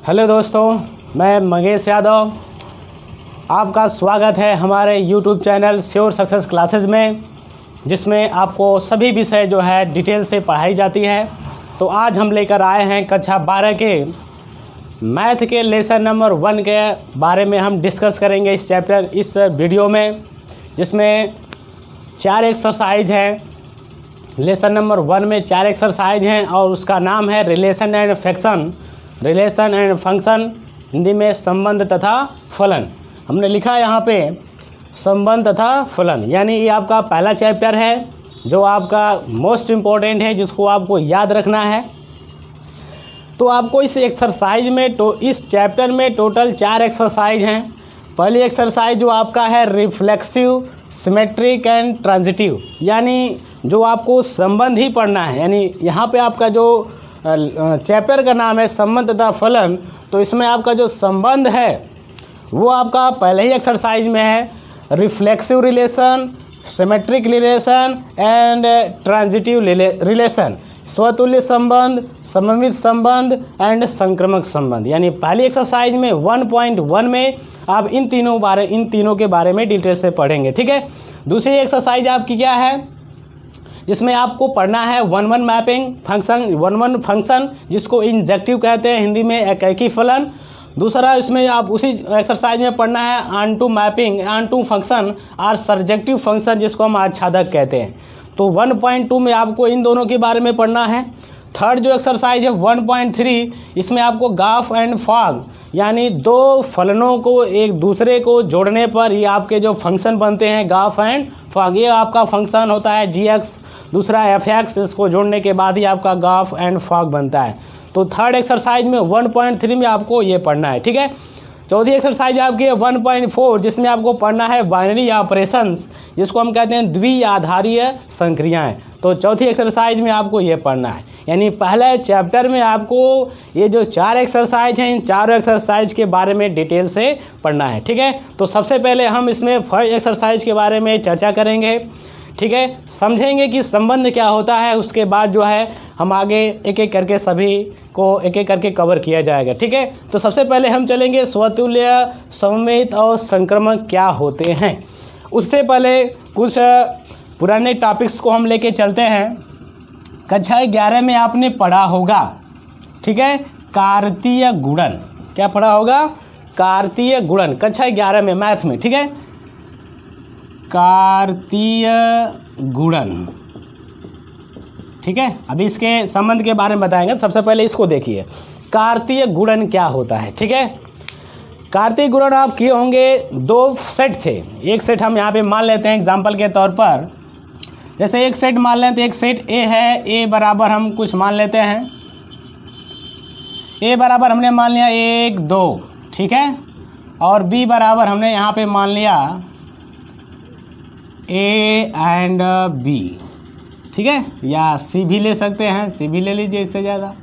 Hello दोस्तों, मैं मंगेश यादव। आपका स्वागत है हमारे YouTube channel sure success classes में, जिसमें आपको सभी विषय जो है डिटेल से पढ़ाई जाती है। तो आज हम लेकर आए हैं कक्षा 12 के मैथ के लेसन नंबर 1 के बारे में हम डिस्कस करेंगे इस वीडियो में, जिसमें 4 एक्सरसाइज हैं। लेसन नंबर 1 में 4 एक्सरसाइज हैं और उसका नाम है रिलेशन एंड फंक्शन, हिंदी में संबंध तथा फलन। हमने लिखा है यहाँ पे संबंध तथा फलन, यानी ये आपका पहला चैप्टर है जो आपका मोस्ट इम्पोर्टेंट है, जिसको आपको याद रखना है। तो आपको इस एक्सरसाइज में इस चैप्टर में टोटल 4 एक्सरसाइज हैं। पहली एक्सरसाइज जो आपका है रिफ्लेक्सिव, सिमेट्रिक एंड ट्रांजिटिव, यानी जो आपको संबंध ही पढ़ना है। यानी यहाँ पे आपका जो चैप्टर का नाम है संबंध तथा फलन, तो इसमें आपका जो संबंध है वो आपका पहले ही एक्सरसाइज में है। Reflexive relation, symmetric relation and transitive relation, स्वतुल्य संबंध, सममित संबंध एंड संक्रमक संबंध। यानी पहली एक्सरसाइज में 1.1 में आप इन तीनों के बारे में डिटेल से पढ़ेंगे, ठीक है। दूसरी एक्सरसाइज आपकी क्या है, जिसमें आपको पढ़ना है 1-1 मैपिंग फंक्शन, 1-1 फंक्शन जिसको इंजेक्टिव कहते हैं, हिंदी में एकाकी फलन। दूसरा इसमें आप उसी एक्सरसाइज में पढ़ना है ऑन-टू मैपिंग, ऑन-टू फंक्शन और सर्जेक्टिव फंक्शन जिसको हम आच्छादक कहते हैं। तो 1.2 में आपको इन दोनों के बारे में पढ़ना है। थर्ड जो एक्सरसाइज है 1.3, इसमें आपको गाफ एंड फॉग, यानी दो फलनों को एक दूसरे को जोड़ने पर ये आपके जो फंक्शन बनते हैं गाफ एंड फॉग, ये आपका फंक्शन होता है gx, दूसरा fx, इसको जोड़ने के बाद ही आपका गाफ एंड फॉग बनता है। तो थर्ड एक्सरसाइज में 1.3 में आपको ये पढ़ना है, ठीक है। चौथी एक्सरसाइज आपकी है 1.4, जिसमें आपको पढ़ना है बाइनरी ऑपरेशंस, जिसको हम कहते हैं द्विआधारीय संक्रियाएं। तो चौथी एक्सरसाइज में आपको ये पढ़ना है। यानी पहले चैप्टर में आपको ये जो 4 एक्सरसाइज हैं, इन 4 एक्सरसाइज के बारे में डिटेल से पढ़ना है, ठीक है। तो सबसे पहले हम इसमें फर्स्ट एक्सरसाइज के बारे में चर्चा करेंगे, ठीक है। समझेंगे कि संबंध क्या होता है, उसके बाद जो है हम आगे एक एक करके सभी को एक एक करके कवर किया जाएगा, ठीक है। तो सबसे पहले हम चलेंगे स्वतुल्य, सममित और संक्रमक क्या होते हैं। उससे पहले कुछ पुराने टॉपिक्स को हम लेके चलते हैं। कक्षा 11 में आपने पढ़ा होगा, ठीक है, कार्तीय गुणन। क्या पढ़ा होगा? कार्तीय गुणन, कक्षा 11 में मैथ में, ठीक है। कार्तीय गुणन, ठीक है। अभी इसके संबंध के बारे में बताएंगे। सबसे पहले इसको देखिए, कार्तीय गुणन क्या होता है, ठीक है। कार्तीय गुणन आप किए होंगे, 2 सेट थे। एक सेट हम यहाँ पे मान लेते हैं एग्जाम्पल के तौर पर, जैसे एक सेट मान लेते हैं, एक सेट ए है, ए बराबर हम कुछ मान लेते हैं, ए बराबर हमने मान लिया 1 2, ठीक है। और बी बराबर हमने यहाँ पे मान लिया ए एंड बी, ठीक है। या सी भी ले सकते हैं, सी भी ले लीजिए, इससे ज़्यादा।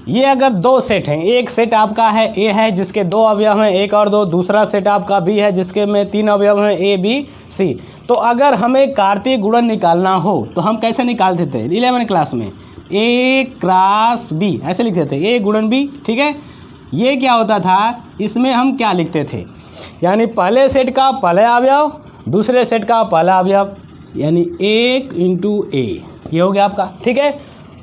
ये अगर 2 सेट हैं, एक सेट आपका है ए है जिसके 2 अवयव हैं, 1 और 2, दूसरा सेट आपका बी है जिसके में 3 अवयव हैं, ए बी सी। तो अगर हमें कार्तीय गुणन निकालना हो तो हम कैसे निकालते थे 11 क्लास में? ए क्रॉस बी ऐसे लिखते थे, ए गुणन बी, ठीक है। ये क्या होता था, इसमें हम क्या लिखते थे, यानी पहले सेट का पहला अवयव, दूसरे सेट का पहला अवयव, यानी 1 × ए, ये हो गया आपका, ठीक है।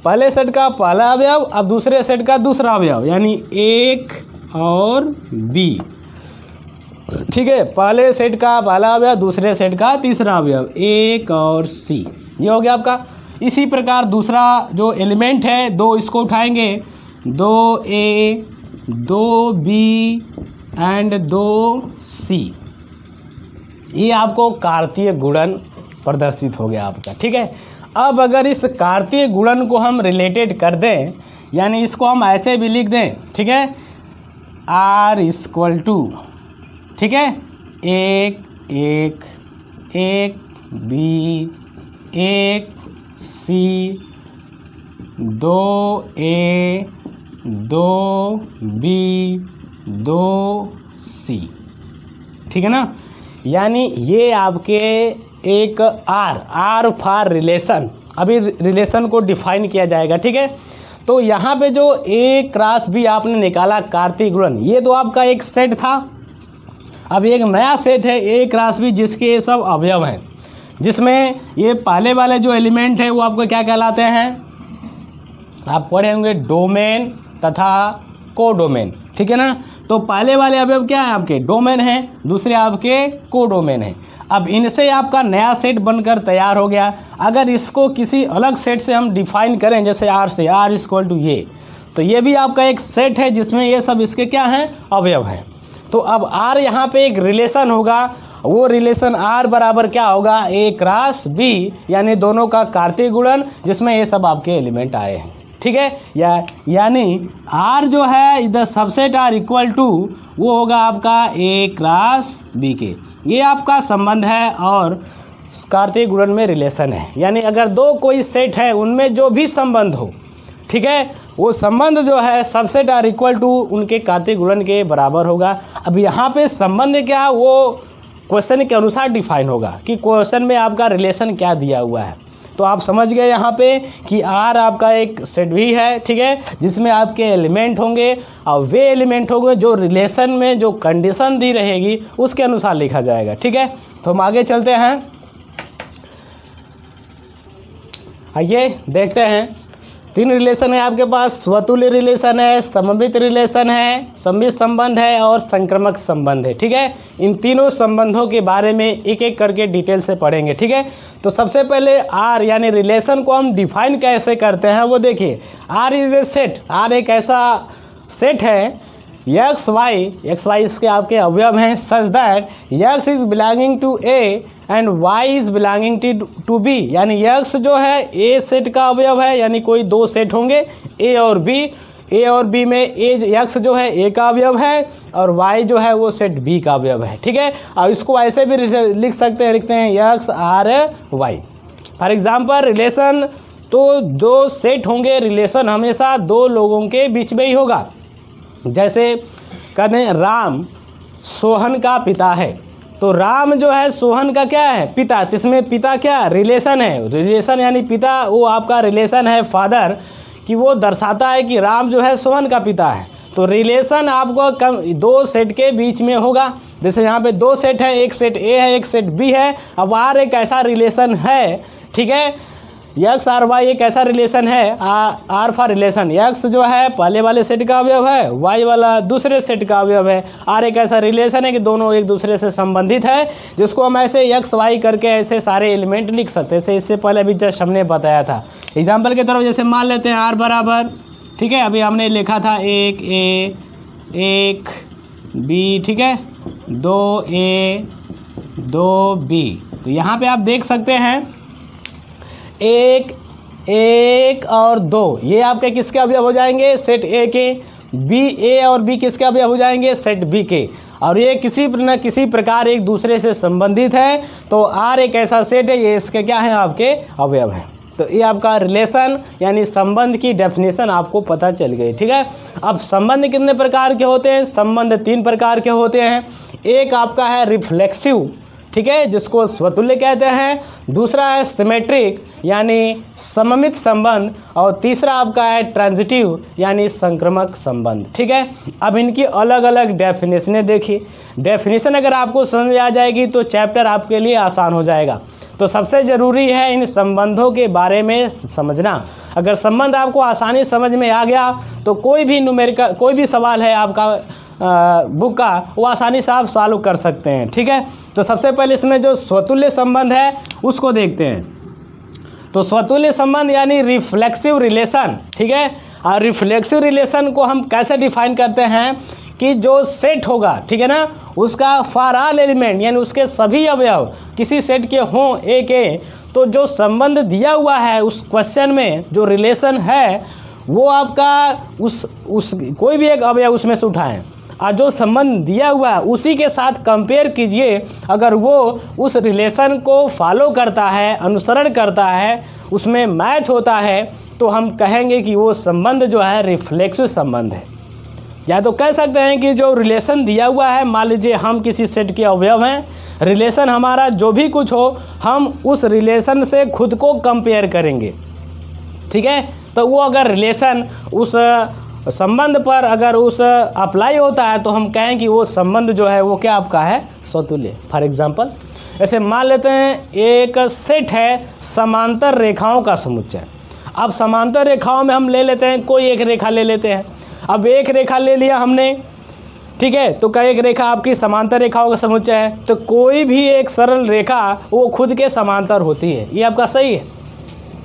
पहले सेट का पहला अवयव, अब दूसरे सेट का दूसरा अवयव, यानी 1 और बी, ठीक है। पहले सेट का पहला अवयव, दूसरे सेट का तीसरा अवयव, 1 और सी, ये हो गया आपका। इसी प्रकार दूसरा जो एलिमेंट है 2, इसको उठाएंगे, 2a 2b एंड 2c, ये आपको कार्तीय गुणन प्रदर्शित हो गया आपका, ठीक है। अब अगर इस कार्तीय गुणन को हम रिलेटेड कर दें, यानी इसको हम ऐसे भी लिख दें, ठीक है, R = ठीक है, 1 1 1 b 1 c 2a 2b 2c, ठीक है ना। यानी ये आपके एक आर फॉर रिलेशन, अभी रिलेशन को डिफाइन किया जाएगा, ठीक है। तो यहाँ पे जो ए क्रॉस बी आपने निकाला कार्तीय गुणन, ये तो आपका एक सेट था। अब एक नया सेट है ए क्रॉस बी जिसके ये सब अवयव हैं, जिसमें ये पहले वाले जो एलिमेंट है वो आपको क्या कहलाते हैं, आप पढ़े होंगे डोमेन तथा कोडोमेन, ठीक है ना। तो पहले वाले अवयव क्या है आपके, डोमेन है, दूसरे आपके कोडोमेन है। अब इनसे आपका नया सेट बनकर तैयार हो गया। अगर इसको किसी अलग सेट से हम डिफाइन करें, जैसे आर से, आर इक्वल टू ये, तो ये भी आपका एक सेट है जिसमें ये सब इसके क्या हैं, अवयव हैं। तो अब आर यहाँ पे एक रिलेशन होगा, वो रिलेशन आर बराबर क्या होगा, ए क्रॉस बी, यानी दोनों का कार्तीय गुणन जिसमें ये सब आपके एलिमेंट आए हैं, ठीक है। यानी आर जो है the subset R equal to वो होगा आपका ए क्रॉस बी के, ये आपका संबंध है और कार्तीय गुणन में रिलेशन है। यानी अगर दो कोई सेट है उनमें जो भी संबंध हो, ठीक है, वो संबंध जो है सबसेट आर इक्वल टू उनके कार्तीय गुणन के बराबर होगा। अब यहाँ पे संबंध क्या, वो क्वेश्चन के अनुसार डिफाइन होगा कि क्वेश्चन में आपका रिलेशन क्या दिया हुआ है। तो आप समझ गए यहाँ पे कि आर आपका एक सेट भी है, ठीक है, जिसमें आपके एलिमेंट होंगे और वे एलिमेंट होंगे जो रिलेशन में जो कंडीशन दी रहेगी उसके अनुसार लिखा जाएगा, ठीक है। तो हम आगे चलते हैं, आइए देखते हैं। तीन रिलेशन है आपके पास, स्वतुल्य रिलेशन है, सममित रिलेशन है, सममित संबंध है और संक्रमक संबंध है, ठीक है। इन तीनों संबंधों के बारे में एक एक करके डिटेल से पढ़ेंगे, ठीक है। तो सबसे पहले आर यानी रिलेशन को हम डिफाइन कैसे करते हैं वो देखिए। R is a set, R एक ऐसा सेट है, एक्स वाई इसके आपके अवयव हैं, such that x is belonging to A and y is belonging to B, यानी एक्स जो है ए सेट का अवयव है, यानी कोई दो सेट होंगे ए और बी में एक्स जो है ए का अवयव है और वाई जो है वो सेट बी का अवयव है, ठीक है। और इसको ऐसे भी लिख सकते हैं, लिखते हैं x R y. For example relation, तो दो सेट होंगे, रिलेशन हमेशा दो लोगों के बीच में ही होगा। जैसे कहते हैं राम सोहन का पिता है, तो राम जो है सोहन का क्या है, पिता, जिसमें पिता क्या रिलेशन है, रिलेशन यानी पिता वो आपका रिलेशन है फादर, कि वो दर्शाता है कि राम जो है सोहन का पिता है। तो रिलेशन आपको दो सेट के बीच में होगा। जैसे यहाँ पे दो सेट है, एक सेट ए है एक सेट बी है। अब आर एक ऐसा रिलेशन है, ठीक है, एक्स आर वाई एक ऐसा रिलेशन है, आर फॉर रिलेशन, एक्स जो है पहले वाले सेट का अवयव है, वाई वाला दूसरे सेट का अवयव है। आर एक ऐसा रिलेशन है कि दोनों एक दूसरे से संबंधित है, जिसको हम ऐसे एक्स वाई करके ऐसे सारे एलिमेंट लिख सकते हैं। जैसे इससे पहले अभी जस्ट हमने बताया था एग्जाम्पल के तरफ, जैसे मान लेते हैं आर बराबर, ठीक है, अभी हमने लिखा था एक ए एक बी, ठीक है, दो ए दो बी। तो यहाँ पे आप देख सकते हैं एक और दो, ये आपके किसके अवयव हो जाएंगे, सेट ए के। बी, ए और बी किसके अवयव हो जाएंगे, सेट बी के। और ये किसी न किसी प्रकार एक दूसरे से संबंधित है। तो आर एक ऐसा सेट है, ये इसके क्या है, आपके अवयव हैं। तो ये आपका रिलेशन यानी संबंध की डेफिनेशन आपको पता चल गई, ठीक है। अब संबंध कितने प्रकार के होते हैं, संबंध तीन प्रकार के होते हैं। एक आपका है रिफ्लेक्सिव, ठीक है, जिसको स्वतुल्य कहते हैं। दूसरा है सिमेट्रिक यानी सममित संबंध, और तीसरा आपका है ट्रांजिटिव यानी संक्रमक संबंध, ठीक है। अब इनकी अलग अलग डेफिनेशनें देखिए। डेफिनेशन अगर आपको समझ में आ जाएगी तो चैप्टर आपके लिए आसान हो जाएगा। तो सबसे ज़रूरी है इन संबंधों के बारे में समझना। अगर संबंध आपको आसानी समझ में आ गया तो कोई भी न्यूमेरिकल कोई भी सवाल है आपका बुक का, वो आसानी से आप सॉल्व कर सकते हैं, ठीक है। तो सबसे पहले इसमें जो स्वतुल्य संबंध है उसको देखते हैं। तो स्वतुल्य संबंध यानी रिफ्लेक्सिव रिलेशन, ठीक है। और रिफ्लेक्सिव रिलेशन को हम कैसे डिफाइन करते हैं कि जो सेट होगा, ठीक है ना, उसका फॉर ऑल एलिमेंट यानी उसके सभी अवयव किसी सेट के हों ए के, तो जो संबंध दिया हुआ है उस क्वेश्चन में जो रिलेशन है वो आपका उस कोई भी एक अवयव उसमें से उठाएं और जो संबंध दिया हुआ है उसी के साथ कंपेयर कीजिए। अगर वो उस रिलेशन को फॉलो करता है, अनुसरण करता है, उसमें मैच होता है, तो हम कहेंगे कि वो संबंध जो है रिफ्लेक्सिव संबंध है। या तो कह सकते हैं कि जो रिलेशन दिया हुआ है, मान लीजिए हम किसी सेट के अवयव हैं, रिलेशन हमारा जो भी कुछ हो, हम उस रिलेशन से खुद को कंपेयर करेंगे, ठीक है। तो वो अगर रिलेशन उस संबंध पर अगर उस अप्लाई होता है तो हम कहें कि वो संबंध जो है वो क्या आपका है, स्वतुल्य। फॉर एग्जांपल ऐसे मान लेते हैं एक सेट है समांतर रेखाओं का समुच्चय। अब समांतर रेखाओं में हम ले लेते हैं, कोई एक रेखा ले लेते हैं। अब एक रेखा ले लिया हमने, ठीक है, तो क्या एक रेखा आपकी समांतर रेखाओं का समुच्चय है, तो कोई भी एक सरल रेखा वो खुद के समांतर होती है। ये आपका सही है,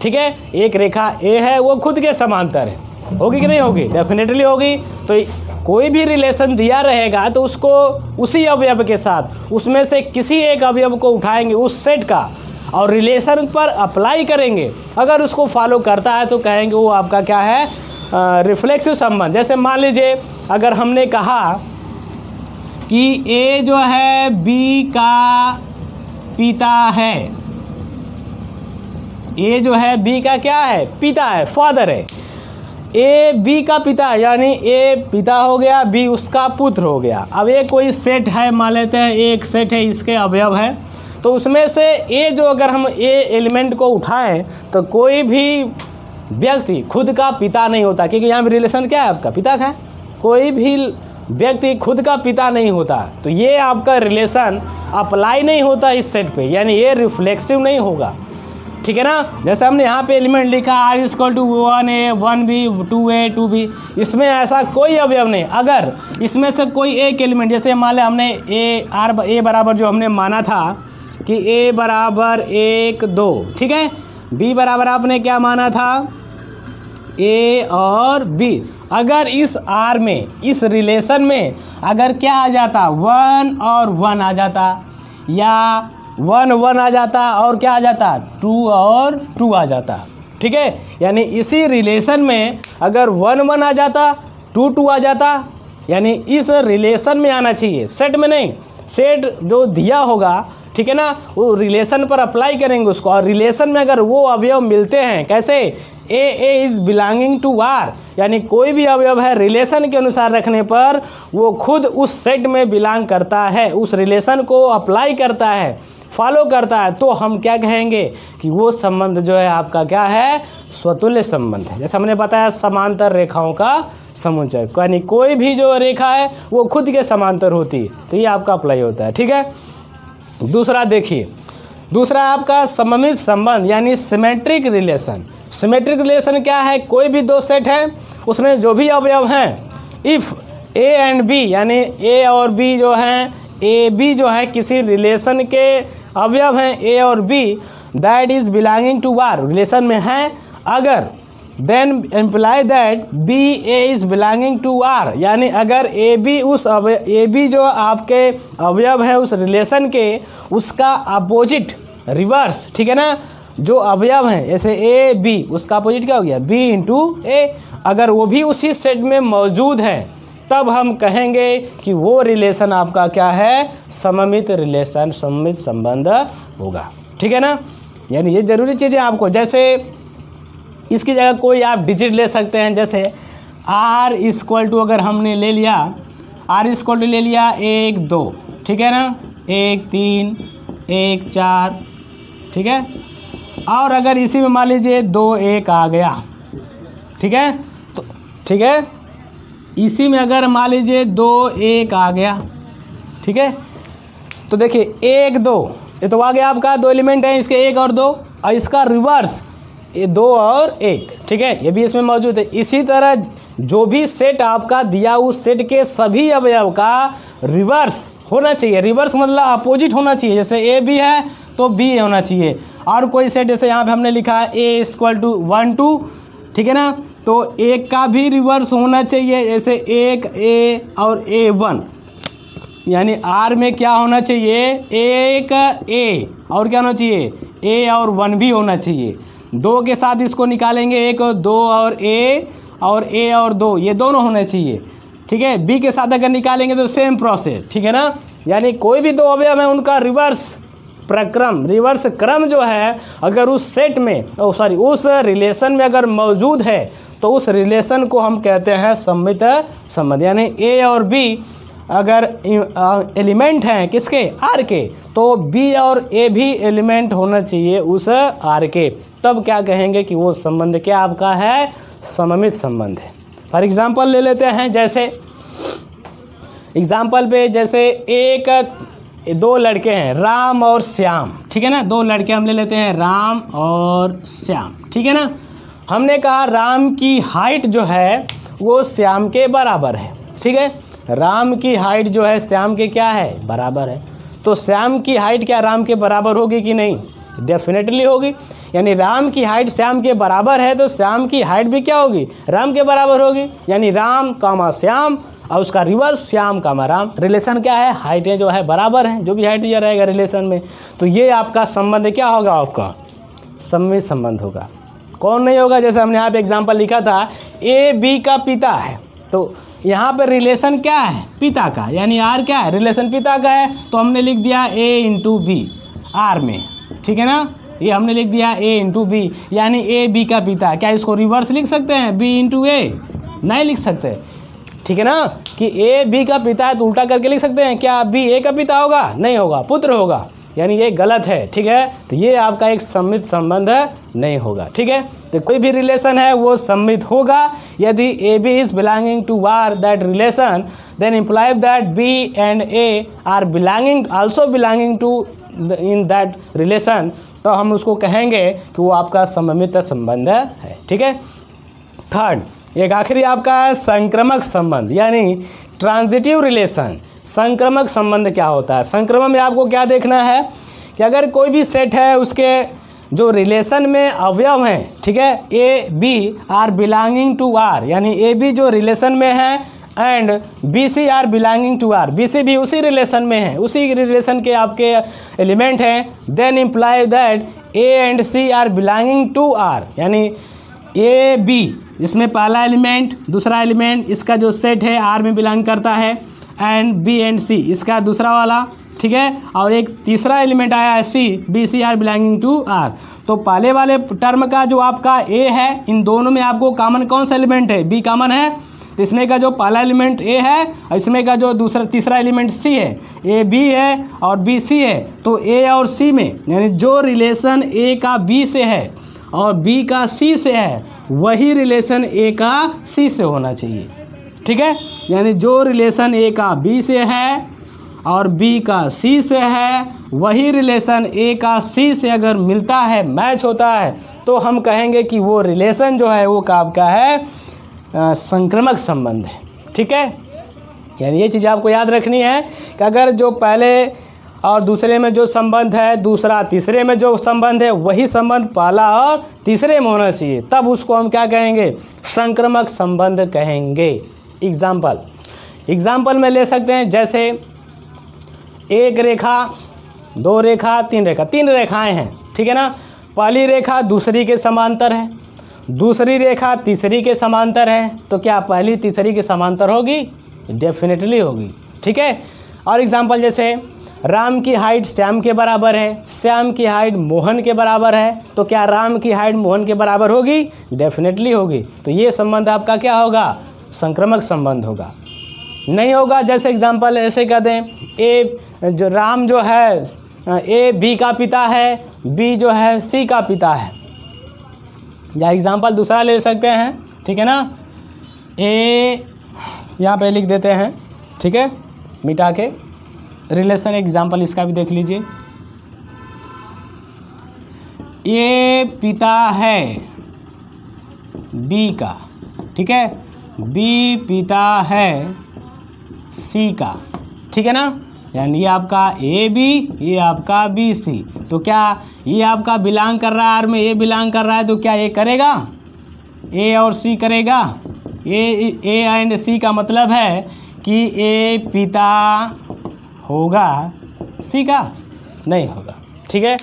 ठीक है। एक रेखा ए है वो खुद के समांतर है, होगी कि नहीं होगी, डेफिनेटली होगी। तो कोई भी रिलेशन दिया रहेगा तो उसको उसी अवयव के साथ उसमें से किसी एक अवयव को उठाएंगे उस सेट का और रिलेशन पर अप्लाई करेंगे। अगर उसको फॉलो करता है तो कहेंगे वो आपका क्या है, रिफ्लेक्सिव संबंध। जैसे मान लीजिए अगर हमने कहा कि ए जो है बी का पिता है, ए जो है बी का क्या है, पिता है, फादर है। ए बी का पिता यानी ए पिता हो गया, बी उसका पुत्र हो गया। अब ये कोई सेट है, मान लेते हैं एक सेट है, इसके अवयव है, तो उसमें से ए जो अगर हम ए एलिमेंट को उठाएं तो कोई भी व्यक्ति खुद का पिता नहीं होता, क्योंकि यहाँ पे रिलेशन क्या है आपका, पिता का है। कोई भी व्यक्ति खुद का पिता नहीं होता, तो ये आपका रिलेशन अप्लाई नहीं होता इस सेट पे, यानी ये रिफ्लेक्सिव नहीं होगा, ठीक है ना। जैसे हमने यहाँ पे एलिमेंट लिखा R = 1A 1B 2A 2B, इसमें ऐसा कोई अवयव नहीं। अगर इसमें से कोई एक एलिमेंट, जैसे मान लें हमने ए बराबर जो हमने माना था कि A बराबर 1 2, ठीक है, B बराबर आपने क्या माना था, A और B। अगर इस R में, इस रिलेशन में अगर क्या आ जाता, 1 और 1 आ जाता, या 1 1 आ जाता और क्या आ जाता, 2 और 2 आ जाता, ठीक है। यानी इसी रिलेशन में अगर 1 1 आ जाता, 2 2 आ जाता, यानी इस रिलेशन में आना चाहिए, सेट में नहीं। सेट जो दिया होगा, ठीक है ना, वो रिलेशन पर अप्लाई करेंगे उसको, और रिलेशन में अगर वो अवयव मिलते हैं, कैसे, a is belonging to R, यानी कोई भी अवयव है रिलेशन के अनुसार रखने पर वो खुद उस सेट में बिलोंग करता है, उस रिलेशन को अप्लाई करता है, फॉलो करता है, तो हम क्या कहेंगे कि वो संबंध जो है आपका क्या है, स्वतुल्य संबंध है। जैसे हमने बताया समांतर रेखाओं का समुच्चय, यानी कोई भी जो रेखा है वो खुद के समांतर होती है, तो ये आपका अप्लाई होता है, ठीक है। दूसरा देखिए, दूसरा आपका सममित संबंध यानी सिमेट्रिक रिलेशन। सिमेट्रिक रिलेशन क्या है, कोई भी दो सेट है उसमें जो भी अवयव हैं, इफ़ ए एंड बी यानी ए और बी जो हैं, ए बी जो है किसी रिलेशन के अवयव हैं ए और b, that is belonging to R, relation में है अगर, then imply that b a is belonging to R, यानी अगर ए बी उस ए बी जो आपके अवयव है उस रिलेशन के, उसका अपोजिट रिवर्स, ठीक है ना, जो अवयव हैं जैसे ए बी, उसका अपोजिट क्या हो गया, बी इंटू ए, अगर वो भी उसी सेट में मौजूद है तब हम कहेंगे कि वो रिलेशन आपका क्या है, सममित रिलेशन, सममित संबंध होगा, ठीक है ना। यानी ये जरूरी चीज़ें आपको, जैसे इसकी जगह कोई आप डिजिट ले सकते हैं, जैसे R = अगर हमने ले लिया, R = ले लिया 1 2, ठीक है ना, 1 3 1 4, ठीक है, और अगर इसी में मान लीजिए 2 1 आ गया, ठीक है, तो ठीक है, इसी में अगर मान लीजिए 2 1 आ गया, ठीक है, तो देखिए 1 2, ये तो आ गया आपका, दो एलिमेंट हैं इसके 1 और 2, और इसका रिवर्स ये 2 और 1, ठीक है, ये भी इसमें मौजूद है। इसी तरह जो भी सेट आपका दिया उस सेट के सभी अवयव का रिवर्स होना चाहिए, रिवर्स मतलब अपोजिट होना चाहिए, जैसे ए बी है तो बी होना चाहिए। और कोई सेट जैसे यहाँ पे हमने लिखा है ए = 1 2, ठीक है ना, तो 1 का भी रिवर्स होना चाहिए, जैसे 1 ए और ए 1, यानी R में क्या होना चाहिए, 1 ए और क्या होना चाहिए, ए और 1 भी होना चाहिए। 2 के साथ इसको निकालेंगे, 1 और 2 और ए और 2, ये दोनों होने चाहिए, ठीक है। बी के साथ अगर निकालेंगे तो सेम प्रोसेस, ठीक है ना। यानी कोई भी दो अवयव है उनका रिवर्स प्रक्रम, रिवर्स क्रम जो है अगर उस सेट में, उस रिलेशन में अगर मौजूद है तो उस रिलेशन को हम कहते हैं सममित संबंध। यानी ए और बी अगर एलिमेंट हैं किसके, आर के, तो बी और ए भी एलिमेंट होना चाहिए उस आर के, तब क्या कहेंगे कि वो संबंध क्या आपका है, सममित संबंध है। फॉर एग्जांपल ले लेते हैं, जैसे एग्जांपल पे जैसे दो लड़के हैं राम और श्याम, ठीक है ना, दो लड़के हम ले लेते हैं राम और श्याम, ठीक है ना। हमने कहा राम की हाइट जो है वो श्याम के बराबर है, ठीक है, राम की हाइट जो है श्याम के क्या है, बराबर है। तो श्याम की हाइट क्या राम के बराबर होगी कि नहीं, डेफिनेटली होगी। यानी राम की हाइट श्याम के बराबर है तो श्याम की हाइट भी क्या होगी, राम के बराबर होगी। यानी राम कामा श्याम और उसका रिवर्स श्याम कामा राम, रिलेशन क्या है, हाइटें जो है बराबर हैं, जो भी हाइट दिया रहेगा रिलेशन में, तो ये आपका संबंध क्या होगा, आपका सममित संबंध होगा। कौन नहीं होगा, जैसे हमने यहाँ पे एग्जाम्पल लिखा था ए बी का पिता है, तो यहाँ पर रिलेशन क्या है, पिता का, यानी आर क्या है, रिलेशन पिता का है, तो हमने लिख दिया ए इंटू बी आर में, ठीक है ना, ये हमने लिख दिया ए इंटू बी, यानी ए बी का पिता। क्या इसको रिवर्स लिख सकते हैं, बी इंटू ए, नहीं लिख सकते, ठीक है ना, कि ए बी का पिता है तो उल्टा करके लिख सकते हैं, क्या बी ए का पिता होगा, नहीं होगा, पुत्र होगा, यानी ये गलत है, ठीक है। तो ये आपका एक सममित संबंध नहीं होगा, ठीक है। तो कोई भी रिलेशन है वो सममित होगा यदि a b is belonging to R that relation, then imply that b and a are belonging also belonging to in that relation, तो हम उसको कहेंगे कि वो आपका सममित संबंध है, ठीक है। थर्ड, एक आखिरी आपका है संक्रमक संबंध, यानी ट्रांजिटिव रिलेशन। संक्रमक संबंध क्या होता है, संक्रमण में आपको क्या देखना है कि अगर कोई भी सेट है उसके जो रिलेशन में अवयव हैं, ठीक है, a b are belonging to R, यानी ए बी जो रिलेशन में है and b C R belonging to R, b c भी उसी रिलेशन में है, उसी रिलेशन के आपके एलिमेंट हैं, then imply that a and c are belonging to R, यानी ए बी इसमें पहला एलिमेंट, दूसरा एलिमेंट इसका जो सेट है आर में बिलोंग करता है, एंड बी एंड सी इसका दूसरा वाला, ठीक है, और एक तीसरा एलिमेंट आया है C, B C R belonging to R. तो पहले वाले टर्म का जो आपका ए है, इन दोनों में आपको कॉमन कौन सा एलिमेंट है, बी कॉमन है, तो इसमें का जो पहला एलिमेंट ए है और इसमें का जो तीसरा एलिमेंट सी है, ए बी है और बी सी है, तो ए और सी में यानी जो रिलेशन ए का बी से है और बी का सी से है वही रिलेशन ए का सी से होना चाहिए, ठीक है। यानी जो रिलेशन ए का बी से है और बी का सी से है वही रिलेशन ए का सी से अगर मिलता है, मैच होता है, तो हम कहेंगे कि वो रिलेशन जो है वो आपका है संक्रमक संबंध है, ठीक है। यानी ये चीज़ आपको याद रखनी है कि अगर जो पहले और दूसरे में जो संबंध है, दूसरा तीसरे में जो संबंध है, वही संबंध पहला और तीसरे में होना चाहिए, तब उसको हम क्या कहेंगे, संक्रमक संबंध कहेंगे। एग्जाम्पल में ले सकते हैं, जैसे एक रेखा, दो रेखा, तीन रेखा, तीन रेखाएं हैं, ठीक है ना। पहली रेखा दूसरी के समांतर है, दूसरी रेखा तीसरी के समांतर है, तो क्या पहली तीसरी के समांतर होगी, डेफिनेटली होगी, ठीक है। और एग्जाम्पल जैसे राम की हाइट श्याम के बराबर है, श्याम की हाइट मोहन के बराबर है, तो क्या राम की हाइट मोहन के बराबर होगी, डेफिनेटली होगी। तो ये संबंध आपका क्या होगा, संक्रमक संबंध होगा, नहीं होगा। जैसे एग्जाम्पल ऐसे कह दें, ए जो राम जो है ए बी का पिता है, बी जो है सी का पिता है, या एग्जाम्पल दूसरा ले सकते हैं, ठीक है ना। ए यहाँ पे लिख देते हैं, ठीक है, मिटा के रिलेशन एग्जाम्पल इसका भी देख लीजिए। ए पिता है बी का, ठीक है, बी पिता है सी का, ठीक है ना। यानी ये आपका ए बी, ये आपका बी सी, तो क्या ये आपका बिलोंग कर रहा है आर में, ए बिलोंग कर रहा है, तो क्या ये करेगा, ए और सी करेगा। ए एंड सी का मतलब है कि ए पिता होगा सी का, नहीं होगा, ठीक है।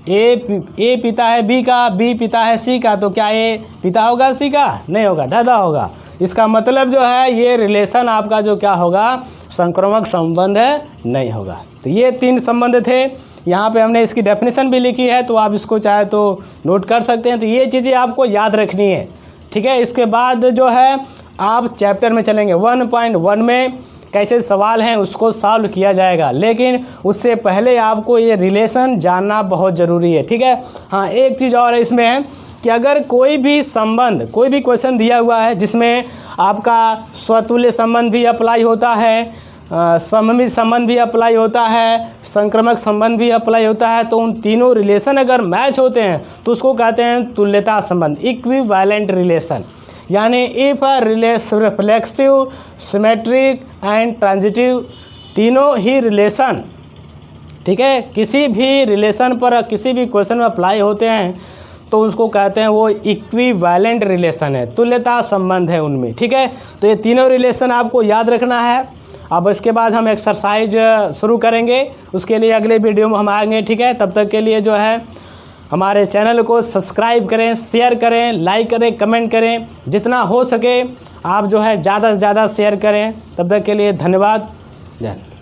ए पिता है बी का, बी पिता है सी का, तो क्या ए पिता होगा सी का, नहीं होगा, दादा होगा। इसका मतलब जो है ये रिलेशन आपका जो क्या होगा, संक्रमक संबंध नहीं होगा। तो ये तीन संबंध थे, यहाँ पे हमने इसकी डेफिनेशन भी लिखी है, तो आप इसको चाहे तो नोट कर सकते हैं। तो ये चीज़ें आपको याद रखनी है, ठीक है। इसके बाद जो है आप चैप्टर में चलेंगे 1.1 में कैसे सवाल हैं उसको सॉल्व किया जाएगा, लेकिन उससे पहले आपको ये रिलेशन जानना बहुत ज़रूरी है। ठीक है। हाँ, एक चीज़ और इसमें है कि अगर कोई भी संबंध, कोई भी क्वेश्चन दिया हुआ है जिसमें आपका स्वतुल्य संबंध भी अप्लाई होता है, सममित संबंध भी अप्लाई होता है, संक्रामक संबंध भी अप्लाई होता है, तो उन तीनों रिलेशन अगर मैच होते हैं तो उसको कहते हैं तुल्यता संबंध, इक्विवेलेंट रिलेशन। यानी if a reflexive, symmetric and transitive, तीनों ही रिलेशन, ठीक है, किसी भी रिलेशन पर किसी भी क्वेश्चन में अप्लाई होते हैं तो उसको कहते हैं वो इक्विवेलेंट रिलेशन है, तुल्यता संबंध है उनमें। ठीक है। तो ये तीनों रिलेशन आपको याद रखना है। अब इसके बाद हम एक्सरसाइज शुरू करेंगे, उसके लिए अगले वीडियो में हम आएंगे। ठीक है। तब तक के लिए जो है हमारे चैनल को सब्सक्राइब करें, शेयर करें, लाइक करें, कमेंट करें, जितना हो सके आप जो है ज़्यादा से ज़्यादा शेयर करें। तब तक के लिए धन्यवाद। जय हिंद।